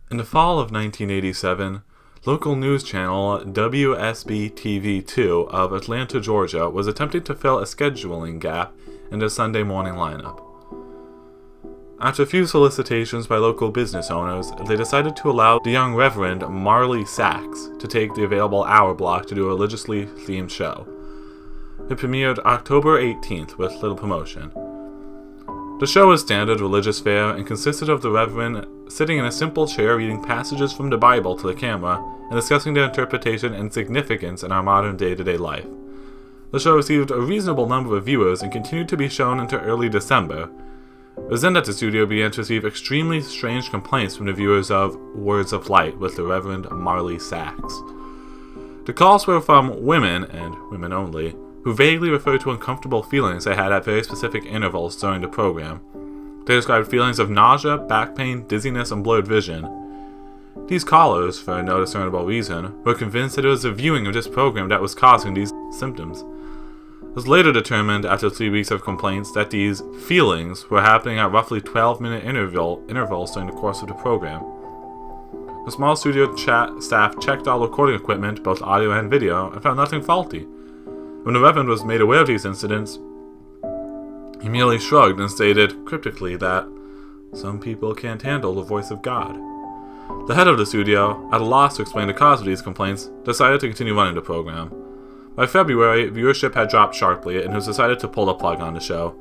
In the fall of 1987, local news channel WSB-TV2 of Atlanta, Georgia was attempting to fill a scheduling gap in their Sunday morning lineup. After a few solicitations by local business owners, they decided to allow the young Reverend Marley Sachs to take the available hour block to do a religiously themed show. It premiered October 18th with little promotion. The show was standard religious fare and consisted of the Reverend sitting in a simple chair reading passages from the Bible to the camera and discussing their interpretation and significance in our modern day-to-day life. The show received a reasonable number of viewers and continued to be shown into early December. It was then that the studio began to receive extremely strange complaints from the viewers of Words of Light with the Reverend Marley Sachs. The calls were from women, and women only, who vaguely referred to uncomfortable feelings they had at very specific intervals during the program. They described feelings of nausea, back pain, dizziness, and blurred vision. These callers, for no discernible reason, were convinced that it was the viewing of this program that was causing these symptoms. It was later determined, after 3 weeks of complaints, that these feelings were happening at roughly 12-minute intervals during the course of the program. The small studio staff checked all recording equipment, both audio and video, and found nothing faulty. When the Reverend was made aware of these incidents, he merely shrugged and stated cryptically that some people can't handle the voice of God. The head of the studio, at a loss to explain the cause of these complaints, decided to continue running the program. By February, viewership had dropped sharply, and it was decided to pull the plug on the show.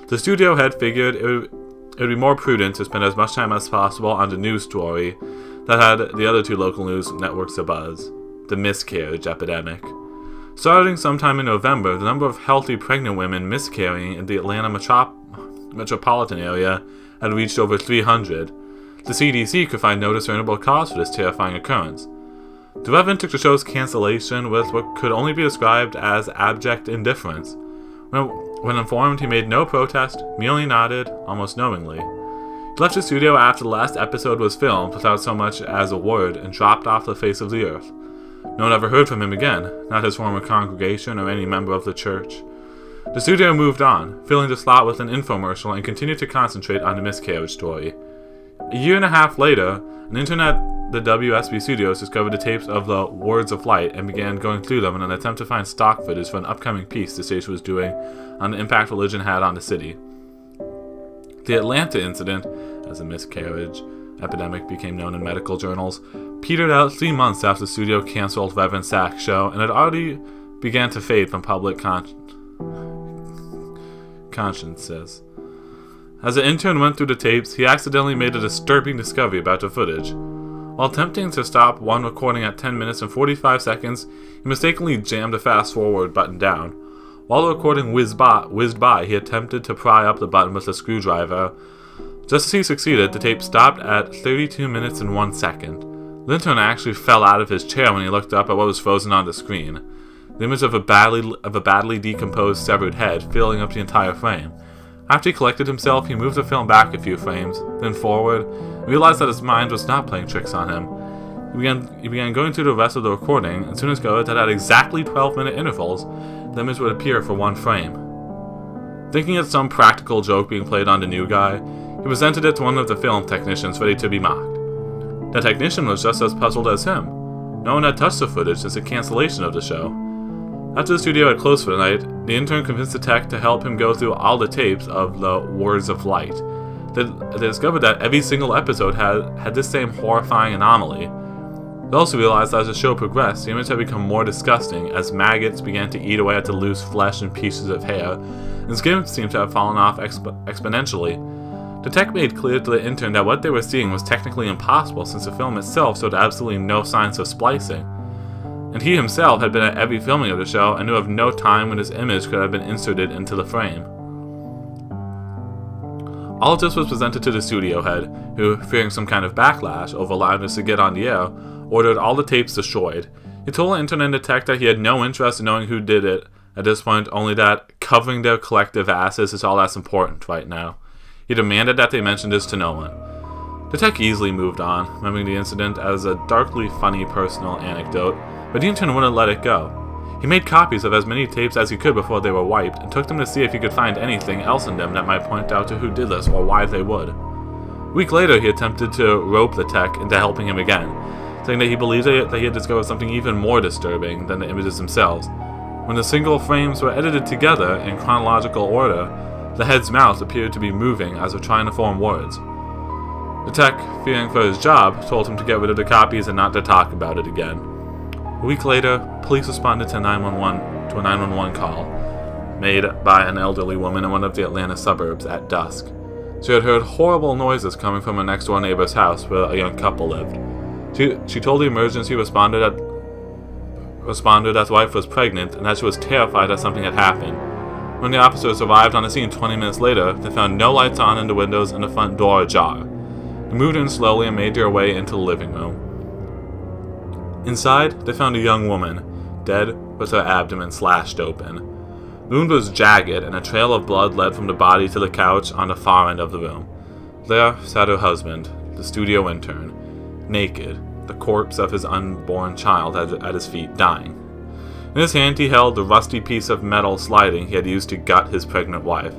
The studio head figured it would be more prudent to spend as much time as possible on the news story that had the other two local news networks abuzz: the miscarriage epidemic. Starting sometime in November, the number of healthy pregnant women miscarrying in the Atlanta metropolitan area had reached over 300. The CDC could find no discernible cause for this terrifying occurrence. The Reverend took the show's cancellation with what could only be described as abject indifference. When informed, he made no protest, merely nodded, almost knowingly. He left the studio after the last episode was filmed without so much as a word and dropped off the face of the earth. No one ever heard from him again, not his former congregation or any member of the church. The studio moved on, filling the slot with an infomercial, and continued to concentrate on the miscarriage story. A year and a half later, an intern at the WSB studios discovered the tapes of the Words of Light and began going through them in an attempt to find stock footage for an upcoming piece the station was doing on the impact religion had on the city. The Atlanta incident, as a miscarriage epidemic became known in medical journals, petered out 3 months after the studio canceled Reverend Sachs' show and had already began to fade from public consciences. As the intern went through the tapes, he accidentally made a disturbing discovery about the footage. While attempting to stop one recording at 10 minutes and 45 seconds, he mistakenly jammed the fast-forward button down. While the recording whizzed by, he attempted to pry up the button with a screwdriver. Just as he succeeded, the tape stopped at 32 minutes and 1 second. The intern actually fell out of his chair when he looked up at what was frozen on the screen. The image of a badly decomposed severed head filling up the entire frame. After he collected himself, he moved the film back a few frames, then forward, and realized that his mind was not playing tricks on him. He began going through the rest of the recording, and soon discovered that at exactly 12-minute intervals, the image would appear for 1 frame. Thinking it's some practical joke being played on the new guy, he presented it to one of the film technicians ready to be mocked. The technician was just as puzzled as him. No one had touched the footage since the cancellation of the show. After the studio had closed for the night, the intern convinced the tech to help him go through all the tapes of the Words of Light. They discovered that every single episode had this same horrifying anomaly. They also realized that as the show progressed, the image had become more disgusting as maggots began to eat away at the loose flesh and pieces of hair, and skin seemed to have fallen off exponentially. The tech made clear to the intern that what they were seeing was technically impossible since the film itself showed absolutely no signs of splicing. And he himself had been at every filming of the show and knew of no time when his image could have been inserted into the frame. All of this was presented to the studio head, who, fearing some kind of backlash over allowing to get on the air, ordered all the tapes destroyed. He told the intern and the tech that he had no interest in knowing who did it at this point, only that covering their collective asses is all that's important right now. He demanded that they mention this to no one. The tech easily moved on, remembering the incident as a darkly funny personal anecdote, but the intern wouldn't let it go. He made copies of as many tapes as he could before they were wiped, and took them to see if he could find anything else in them that might point out to who did this or why they would. A week later, he attempted to rope the tech into helping him again, saying that he believed that he had discovered something even more disturbing than the images themselves. When the single frames were edited together in chronological order, the head's mouth appeared to be moving as if trying to form words. The tech, fearing for his job, told him to get rid of the copies and not to talk about it again. A week later, police responded to a 911 call made by an elderly woman in one of the Atlanta suburbs at dusk. She had heard horrible noises coming from a next-door neighbor's house where a young couple lived. She told the emergency responder that the wife was pregnant and that she was terrified that something had happened. When the officers arrived on the scene 20 minutes later, they found no lights on in the windows and the front door ajar. They moved in slowly and made their way into the living room. Inside, they found a young woman, dead with her abdomen slashed open. The wound was jagged, and a trail of blood led from the body to the couch on the far end of the room. There sat her husband, the studio intern, naked, the corpse of his unborn child at his feet, dying. In his hand he held the rusty piece of metal sliding he had used to gut his pregnant wife.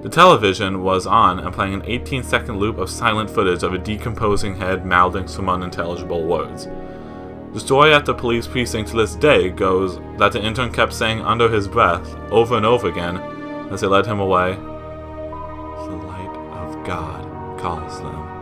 The television was on and playing an 18-second loop of silent footage of a decomposing head mouthing some unintelligible words. The story at the police precinct to this day goes that the intern kept saying under his breath, over and over again, as they led him away, "The light of God calls them."